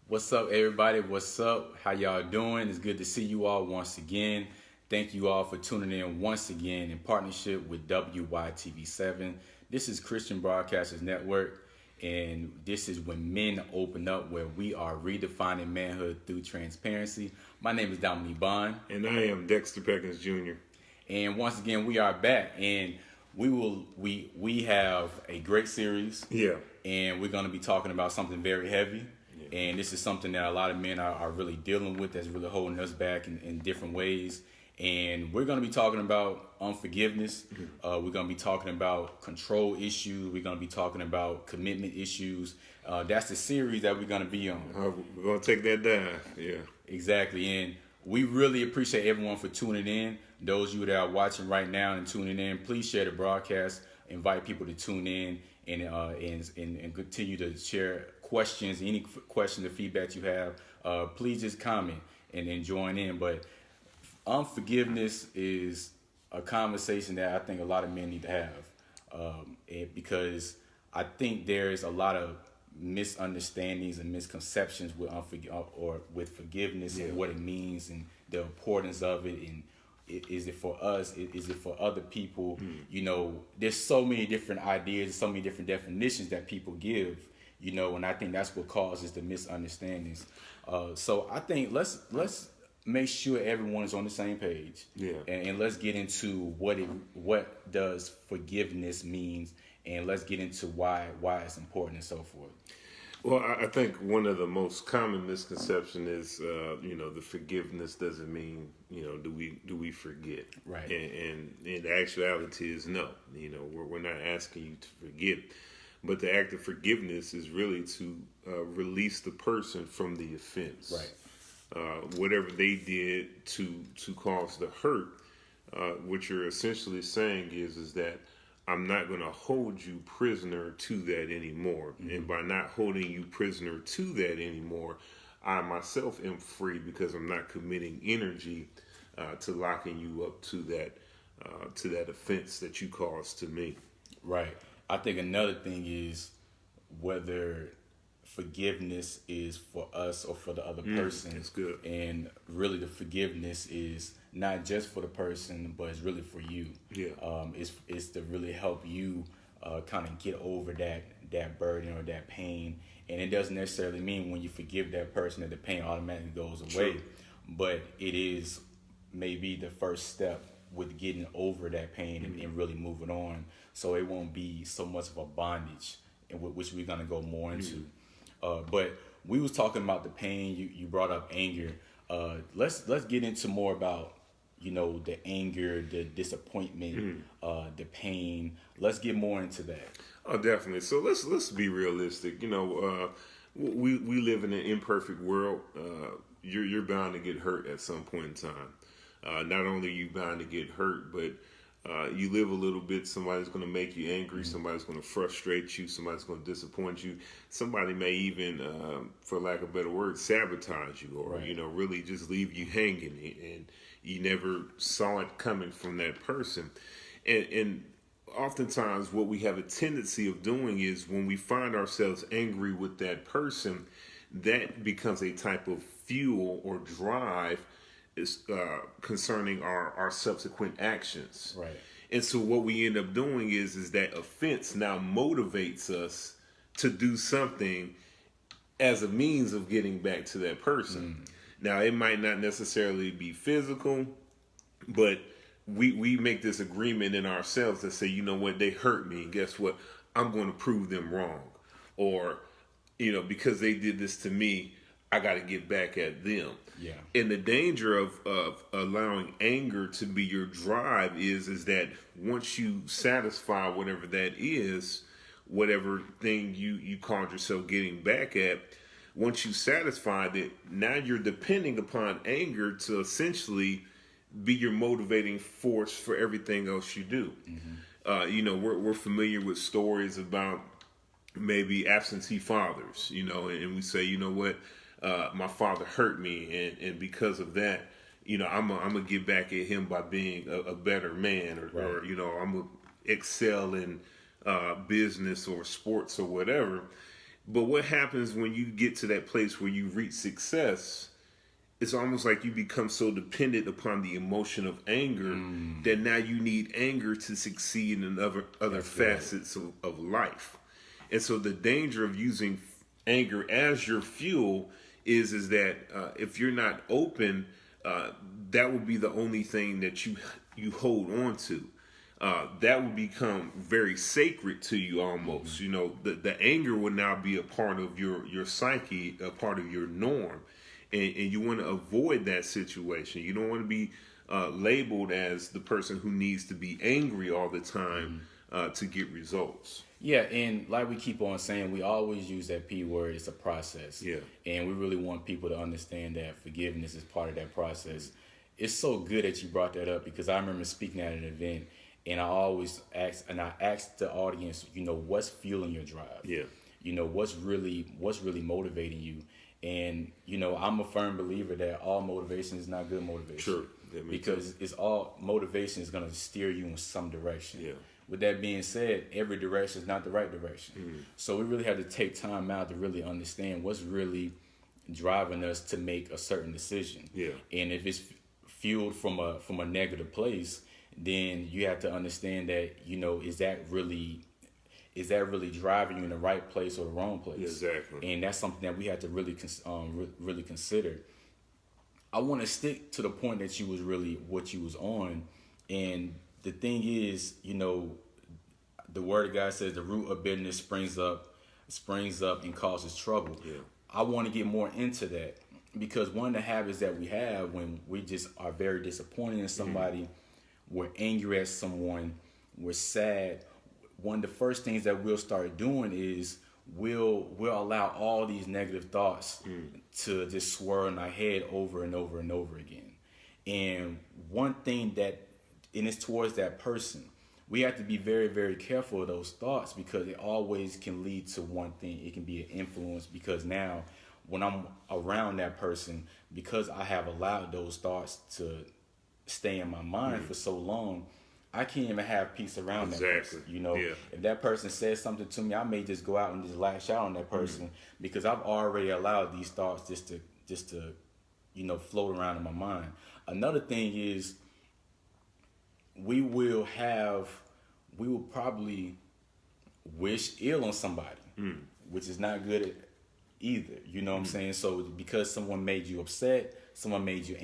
What's up, everybody? What's up? How y'all doing? It's good to see you all once again. Thank you all for tuning in once again in partnership with WYTV7. This is Christian Broadcasters Network, and this is when men open up, where we are redefining manhood through transparency. My name is Dominique. And I am Dexter Peggins Jr. And once again, we are back, and we have a great series. Yeah. And we're going to be talking about something very heavy. And this is something that a lot of men are really dealing with, that's really holding us back in different ways. And we're going to be talking about unforgiveness. We're going to be talking about control issues. We're going to be talking about commitment issues. That's the series that we're going to be on. We're going to take that down. Yeah. Exactly. And we really appreciate everyone for tuning in. Those of you that are watching right now and tuning in, please share the broadcast. Invite people to tune in and continue to share questions, any questions or feedback you have. Please just comment and join in. But unforgiveness is a conversation that I think a lot of men need to have, because I think there's a lot of misunderstandings and misconceptions with forgiveness and what it means and the importance of it, and is it for us? Is it for other people? You know, there's so many different ideas, so many different definitions that people give. You know, and I think that's what causes the misunderstandings. So I think let's make sure everyone is on the same page. Yeah. And let's get into what does forgiveness means, and let's get into why it's important and so forth. Well, I think one of the most common misconception is, the forgiveness doesn't mean, do we forget? Right. And the actuality is no. We're not asking you to forget. But the act of forgiveness is really to release the person from the offense. Right. Whatever they did to cause the hurt, what you're essentially saying is that I'm not going to hold you prisoner to that anymore. Mm-hmm. And by not holding you prisoner to that anymore, I myself am free, because I'm not committing energy to locking you up to that offense that you caused to me. Right. I think another thing is whether forgiveness is for us or for the other person. That's good. And really the forgiveness is not just for the person, but it's really for you. Yeah. It's to really help you kind of get over that burden or that pain. And it doesn't necessarily mean when you forgive that person that the pain automatically goes away. True. But it is maybe the first step with getting over that pain and really moving on, so it won't be so much of a bondage, which we're going to go more into. But we was talking about the pain. You brought up anger. Let's get into more about the anger, the disappointment, the pain. Let's get more into that. Oh, definitely. So let's be realistic. We live in an imperfect world. You're bound to get hurt at some point in time. Not only are you bound to get hurt, but you live a little bit, somebody's going to make you angry, somebody's going to frustrate you, somebody's going to disappoint you. Somebody may even, for lack of a better word, sabotage you, or, right. Really just leave you hanging, and you never saw it coming from that person. And oftentimes what we have a tendency of doing is, when we find ourselves angry with that person, that becomes a type of fuel or drive is concerning our subsequent actions. Right. And so what we end up doing is that offense now motivates us to do something as a means of getting back to that person. Now, it might not necessarily be physical, but we make this agreement in ourselves to say, you know what, they hurt me, and guess what? I'm going to prove them wrong. Or, because they did this to me, I got to get back at them. Yeah. And the danger of allowing anger to be your drive is that once you satisfy whatever that is, whatever thing you called yourself getting back at, once you satisfy that, now you're depending upon anger to essentially be your motivating force for everything else you do. Mm-hmm. We're familiar with stories about maybe absentee fathers, and we say, you know what? My father hurt me, and because of that, I'm gonna get back at him by being a better man, or I'm gonna excel in business or sports or whatever. But what happens when you get to that place where you reach success? It's almost like you become so dependent upon the emotion of anger that now you need anger to succeed in other facets of life. And so the danger of using anger as your fuel is that if you're not open, that will be the only thing that you hold on to. That will become very sacred to you almost. You know, the anger will now be a part of your psyche, a part of your norm. And you want to avoid that situation. You don't want to be labeled as the person who needs to be angry all the time to get results. Yeah, and like we keep on saying, we always use that P word. It's a process. Yeah. And we really want people to understand that forgiveness is part of that process. It's so good that you brought that up, because I remember speaking at an event, and I always ask the audience, you know, what's fueling your drive? Yeah. You know, what's really motivating you? And, you know, I'm a firm believer that all motivation is not good motivation. Sure. Because it's all motivation is going to steer you in some direction. Yeah. With that being said, every direction is not the right direction. So we really have to take time out to really understand what's really driving us to make a certain decision. Yeah. And if it's fueled from a negative place, then you have to understand that, you know, is that really driving you in the right place or the wrong place? Exactly. And that's something that we have to really consider. I want to stick to the point that what you was on. And the thing is, you know, the word of God says the root of bitterness springs up and causes trouble. Yeah. I want to get more into that, because one of the habits that we have when we just are very disappointed in somebody, we're angry at someone, we're sad. One of the first things that we'll start doing is we'll allow all these negative thoughts to just swirl in our head over and over and over again. And one thing and it's towards that person. We have to be very, very careful of those thoughts, because it always can lead to one thing. It can be an influence, because now when I'm around that person, because I have allowed those thoughts to stay in my mind for so long, I can't even have peace around that person. You know, if that person says something to me, I may just go out and just lash out on that person because I've already allowed these thoughts just to, you know, float around in my mind. Another thing is we will probably wish ill on somebody, which is not good either. You know what I'm saying? So because someone made you upset, someone made you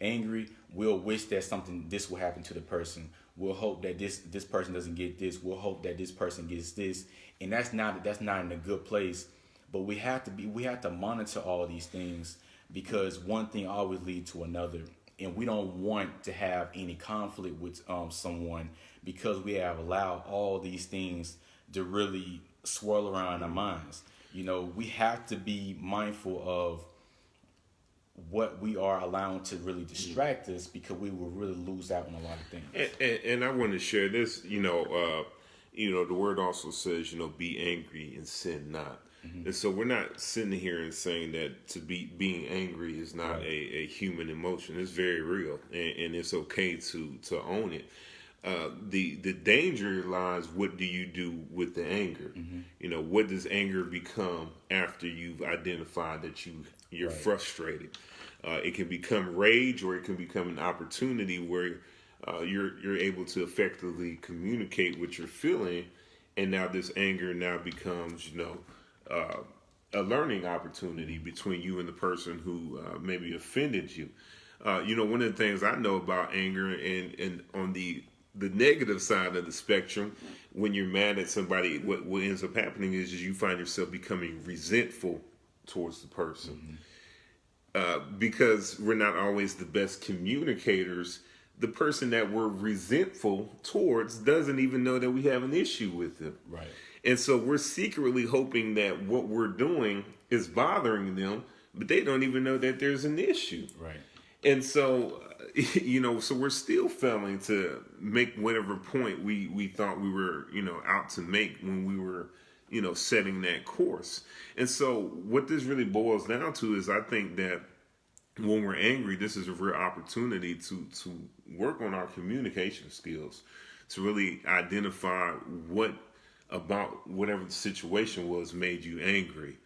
angry, we'll wish that this will happen to the person. We'll hope that this person doesn't get this. We'll hope that this person gets this. And that's not in a good place. But we have to monitor all these things, because one thing always leads to another. And we don't want to have any conflict with someone, because we have allowed all these things to really swirl around our minds. You know, we have to be mindful of what we are allowing to really distract us, because we will really lose out on a lot of things. And I want to share this. You know, the word also says, you know, be angry and sin not. And so we're not sitting here and saying that being angry is not a human emotion. It's very real, and it's okay to own it. The danger lies, what do you do with the anger? You know, what does anger become after you've identified that you're frustrated? It can become rage, or it can become an opportunity where you're able to effectively communicate what you're feeling, and now this anger now becomes, you know, a learning opportunity between you and the person who maybe offended you. You know, one of the things I know about anger, and on the negative side of the spectrum, when you're mad at somebody, what ends up happening is you find yourself becoming resentful towards the person. Because we're not always the best communicators, the person that we're resentful towards doesn't even know that we have an issue with them. Right. And so we're secretly hoping that what we're doing is bothering them, but they don't even know that there's an issue. Right. And so, you know, so we're still failing to make whatever point we thought we were, you know, out to make when we were, you know, setting that course. And so what this really boils down to is, I think that when we're angry, this is a real opportunity to work on our communication skills, to really identify what about whatever the situation was made you angry.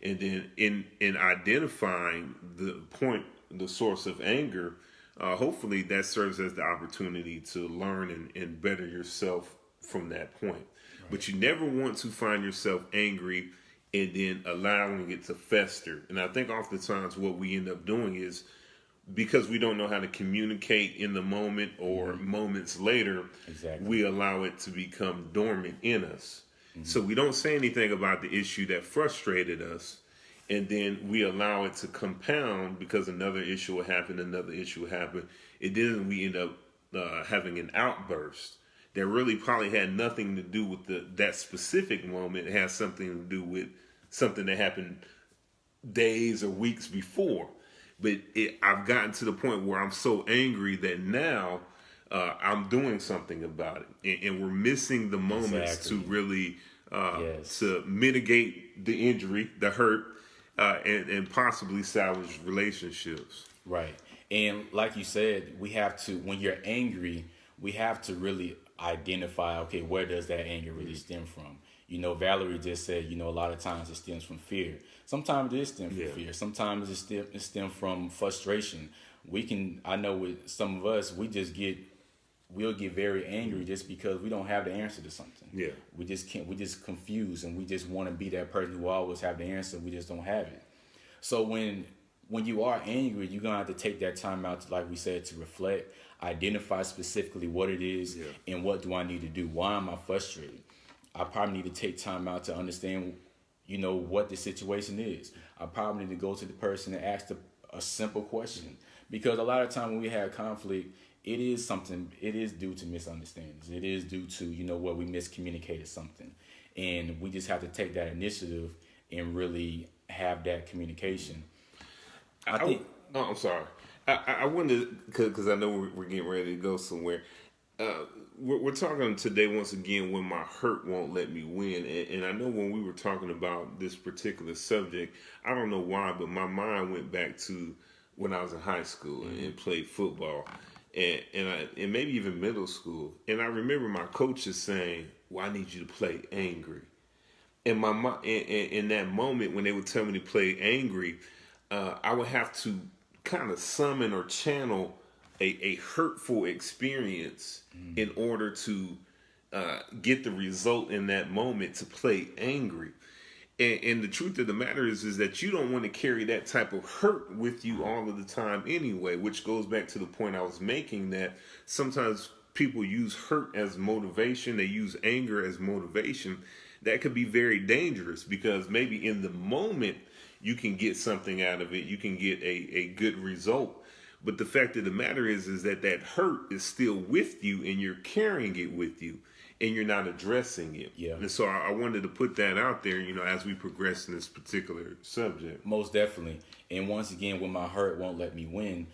And then in identifying the source of anger, hopefully that serves as the opportunity to learn and better yourself from that point. Right. But you never want to find yourself angry and then allowing it to fester. And I think oftentimes what we end up doing is, because we don't know how to communicate in the moment or moments later, we allow it to become dormant in us. So we don't say anything about the issue that frustrated us, and then we allow it to compound because another issue will happen, and then we end up having an outburst that really probably had nothing to do with that specific moment. It has something to do with something that happened days or weeks before. But I've gotten to the point where I'm so angry that now I'm doing something about it, and we're missing the moments to really to mitigate the injury, the hurt, and possibly salvage relationships. Right. And like you said, we have to, when you're angry, we have to really identify, okay, where does that anger really stem from? You know, Valerie just said, you know, a lot of times it stems from fear. Sometimes it is stem from fear. Sometimes it stems from frustration. I know with some of us, we'll get very angry just because we don't have the answer to something. Yeah. We just confused, and we just want to be that person who always have the answer. We just don't have it. So when you are angry, you're going to have to take that time out to, like we said, to reflect, identify specifically what it is and what do I need to do? Why am I frustrated? I probably need to take time out to understand, you know, what the situation is. I probably need to go to the person and ask a simple question. Because a lot of time when we have conflict, it is due to misunderstandings. It is due to, you know, what we miscommunicated something. And we just have to take that initiative and really have that communication. I'm sorry. I wanted, because I know we're getting ready to go somewhere. We're talking today once again when my hurt won't let me win. And I know when we were talking about this particular subject, I don't know why, but my mind went back to when I was in high school and played football, and maybe even middle school. And I remember my coaches saying, "Well, I need you to play angry." And in that moment when they would tell me to play angry, I would have to kind of summon or channel a hurtful experience in order to get the result in that moment to play angry. And the truth of the matter is that you don't want to carry that type of hurt with you all of the time anyway, which goes back to the point I was making, that sometimes people use hurt as motivation. They use anger as motivation. That could be very dangerous, because maybe in the moment you can get something out of it. You can get a good result. But the fact of the matter is that hurt is still with you, and you're carrying it with you, and you're not addressing it. Yeah. And so I wanted to put that out there, you know, as we progress in this particular subject. Most definitely. And once again, when my hurt won't let me win,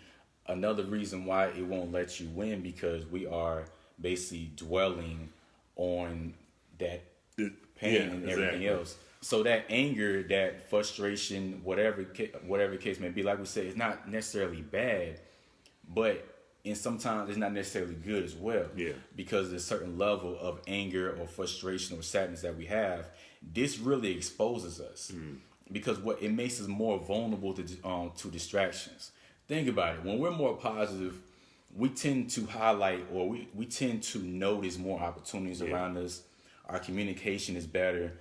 another reason why it won't let you win, because we are basically dwelling on that pain and everything else. So that anger, that frustration, whatever case may be, like we said, it's not necessarily bad, but sometimes it's not necessarily good as well. Yeah. Because there's a certain level of anger or frustration or sadness that we have. This really exposes us, because it makes us more vulnerable to distractions. Think about it. When we're more positive, we tend to highlight, or we tend to notice more opportunities around us. Our communication is better.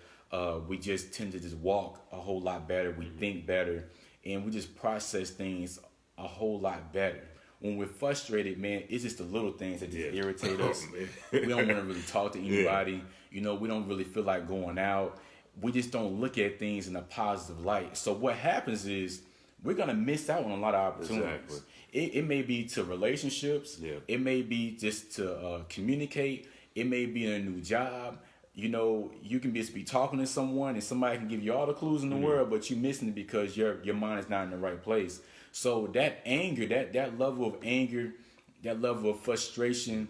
We just tend to just walk a whole lot better. We think better, and we just process things a whole lot better. When we're frustrated, man, it's just the little things that just irritate us. We don't want to really talk to anybody. You know, we don't really feel like going out. We just don't look at things in a positive light. So what happens is we're going to miss out on a lot of opportunities. Exactly. It may be to relationships. Yeah. It may be just to communicate. It may be in a new job. You know, you can just be talking to someone and somebody can give you all the clues in the world, but you're missing it because your mind is not in the right place. So that anger, that level of anger, that level of frustration,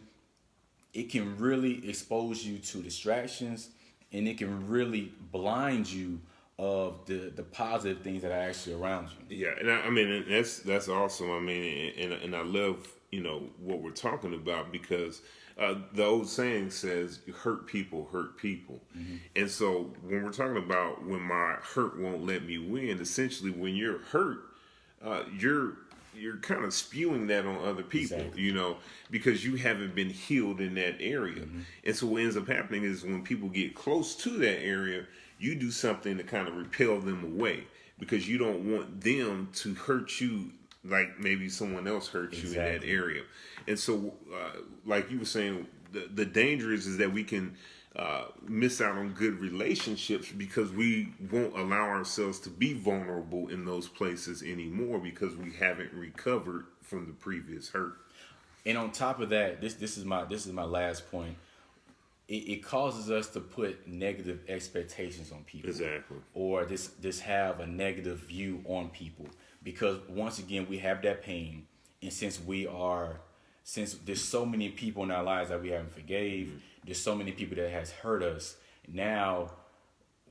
it can really expose you to distractions, and it can really blind you of the positive things that are actually around you. Yeah, and I mean, that's awesome. I mean, and I love, you know, what we're talking about, because the old saying says, hurt people hurt people. And so when we're talking about when my hurt won't let me win, essentially when you're hurt, you're kind of spewing that on other people, Exactly. because you haven't been healed in that area. And so what ends up happening is when people get close to that area, you do something to kind of repel them away because you don't want them to hurt you like maybe someone else hurt you in that area. And so, like you were saying, the danger is that we can miss out on good relationships because we won't allow ourselves to be vulnerable in those places anymore because we haven't recovered from the previous hurt. And on top of that, this is my last point. It causes us to put negative expectations on people, Exactly. or this have a negative view on people because once again we have that pain, and since there's so many people in our lives that we haven't forgave, there's so many people that has hurt us. Now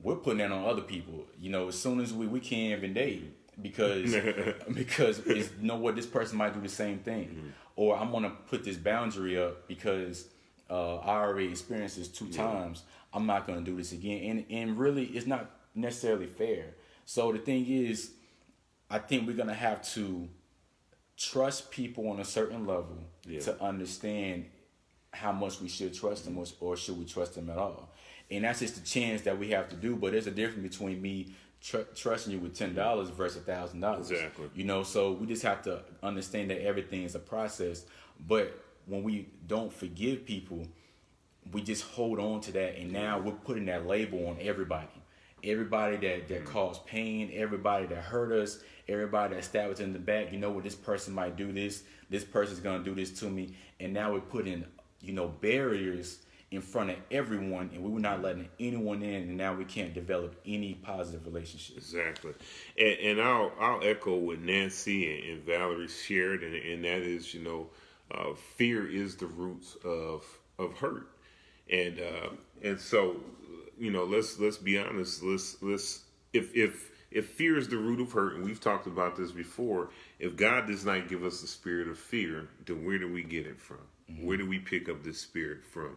we're putting that on other people. As soon as we can't even date because it's, what, this person might do the same thing, or I'm gonna put this boundary up because I already experienced this 2 times. I'm not gonna do this again, and really it's not necessarily fair. So the thing is, I think we're gonna have to trust people on a certain level to understand how much we should trust them, or should we trust them at all. And that's just the chance that we have to do. But there's a difference between me trusting you with $10 versus $1,000. Exactly. So we just have to understand that everything is a process. But when we don't forgive people, we just hold on to that, and now we're putting that label on everybody that caused pain, everybody that hurt us, everybody that stabbed us in the back. This person might do this person's gonna do this to me, and now we're putting barriers in front of everyone, and we were not letting anyone in, and now we can't develop any positive relationships. Exactly. And I'll echo what Nancy and Valerie shared, and that is, fear is the root of hurt. And so, let's be honest. Let's if fear is the root of hurt, and we've talked about this before, if God does not give us the spirit of fear, then where do we get it from? Where do we pick up this spirit from?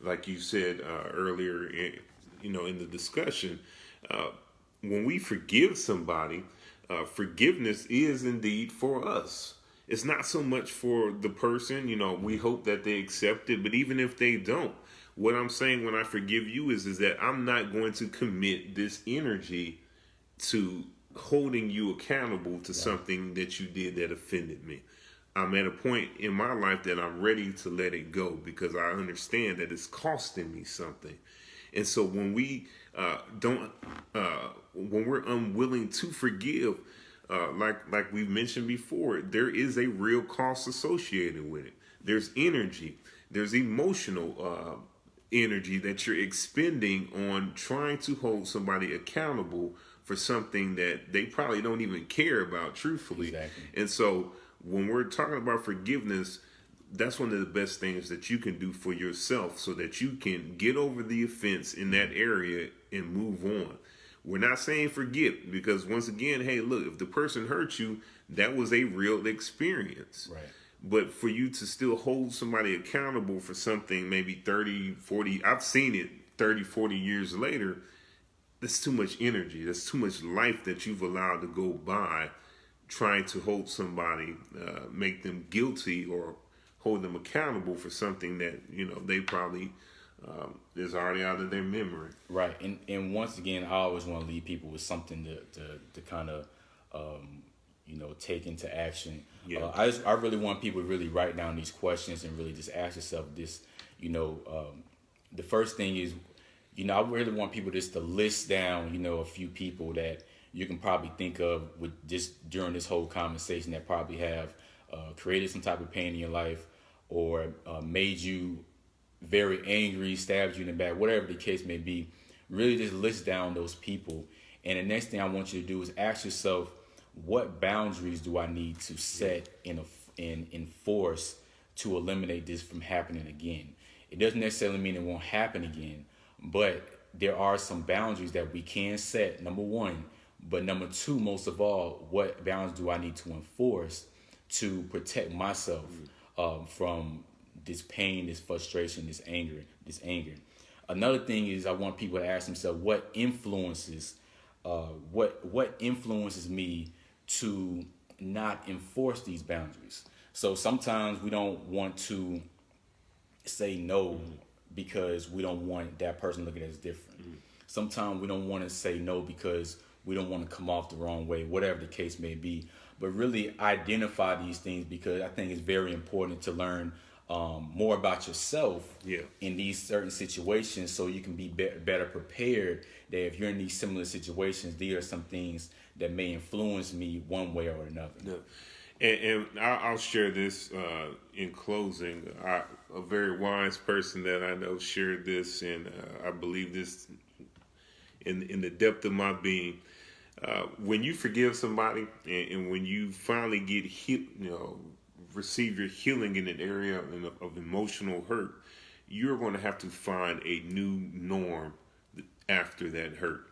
Like you said earlier, in the discussion, when we forgive somebody, forgiveness is indeed for us. It's not so much for the person. We hope that they accept it, but even if they don't, what I'm saying when I forgive you is that I'm not going to commit this energy to holding you accountable to something that you did that offended me. I'm at a point in my life that I'm ready to let it go because I understand that it's costing me something. And so when we when we're unwilling to forgive, like we've mentioned before, there is a real cost associated with it. There's energy, there's emotional energy that you're expending on trying to hold somebody accountable for something that they probably don't even care about, truthfully. Exactly. And so when we're talking about forgiveness, that's one of the best things that you can do for yourself so that you can get over the offense in that area and move on. We're not saying forget because, once again, hey, look, if the person hurt you, that was a real experience. Right. But for you to still hold somebody accountable for something maybe 30, 40, I've seen it 30, 40 years later, that's too much energy. That's too much life that you've allowed to go by trying to hold somebody, make them guilty or hold them accountable for something that, they probably is already out of their memory. Right. And once again, I always want to leave people with something to kind of, take into action. Yeah. I really want people to really write down these questions and really just ask yourself this, the first thing is, I really want people just to list down, a few people that you can probably think of with just during this whole conversation that probably have created some type of pain in your life or made you very angry, stabbed you in the back, whatever the case may be. Really just list down those people. And the next thing I want you to do is ask yourself, what boundaries do I need to set and enforce to eliminate this from happening again? It doesn't necessarily mean it won't happen again, but there are some boundaries that we can set, number one. But number two, most of all, what boundaries do I need to enforce to protect myself from this pain, this frustration, this anger. Another thing is I want people to ask themselves what influences me to not enforce these boundaries. So sometimes we don't want to say no because we don't want that person looking at us different. Sometimes we don't want to say no because we don't want to come off the wrong way, whatever the case may be. But really identify these things, because I think it's very important to learn more about yourself in these certain situations, so you can be better prepared that if you're in these similar situations, these are some things that may influence me one way or another. Yeah. And I'll share this in closing. A very wise person that I know shared this, and I believe this in the depth of my being. When you forgive somebody, and when you finally get receive your healing in an area of emotional hurt, you're going to have to find a new norm after that hurt,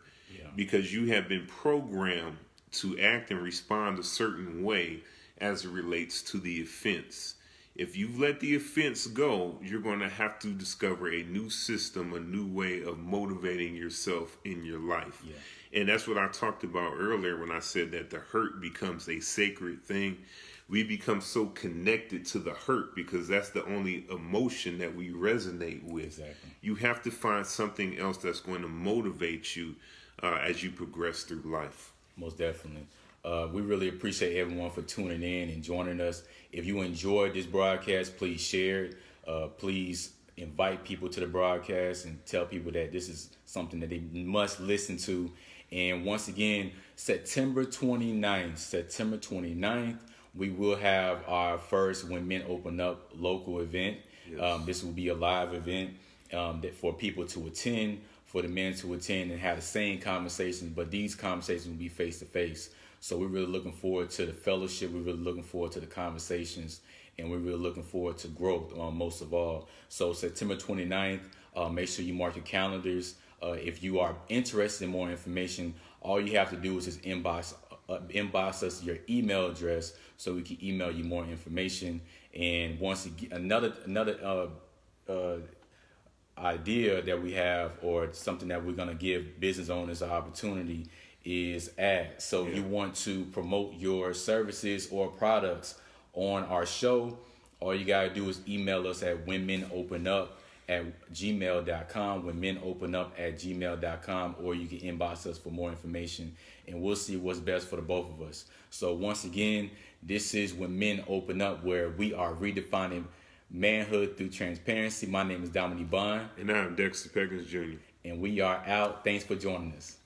because you have been programmed to act and respond a certain way as it relates to the offense. If you've let the offense go, you're going to have to discover a new system, a new way of motivating yourself in your life. And that's what I talked about earlier when I said that the hurt becomes a sacred thing. We become so connected to the hurt because that's the only emotion that we resonate with. Exactly. You have to find something else that's going to motivate you as you progress through life. Most definitely. We really appreciate everyone for tuning in and joining us. If you enjoyed this broadcast, please share it. Please invite people to the broadcast and tell people that this is something that they must listen to. And once again, September 29th, we will have our first When Men Open Up local event. This will be a live event that for people to attend, for the men to attend and have the same conversations, but these conversations will be face to face. So we're really looking forward to the fellowship. We're really looking forward to the conversations, and we're really looking forward to growth most of all. So September 29th, make sure you mark your calendars. If you are interested in more information, all you have to do is just inbox us your email address so we can email you more information. And once again, another idea that we have, or something that we're going to give business owners an opportunity, is ads. So you want to promote your services or products on our show, all you got to do is email us at whenmenopenup@gmail.com, whenmenopenup@gmail.com, or you can inbox us for more information, and we'll see what's best for the both of us. So once again, this is When Men Open Up, where we are redefining manhood through transparency. My name is Dominique. And I'm Dexter Peggins Jr. And we are out. Thanks for joining us.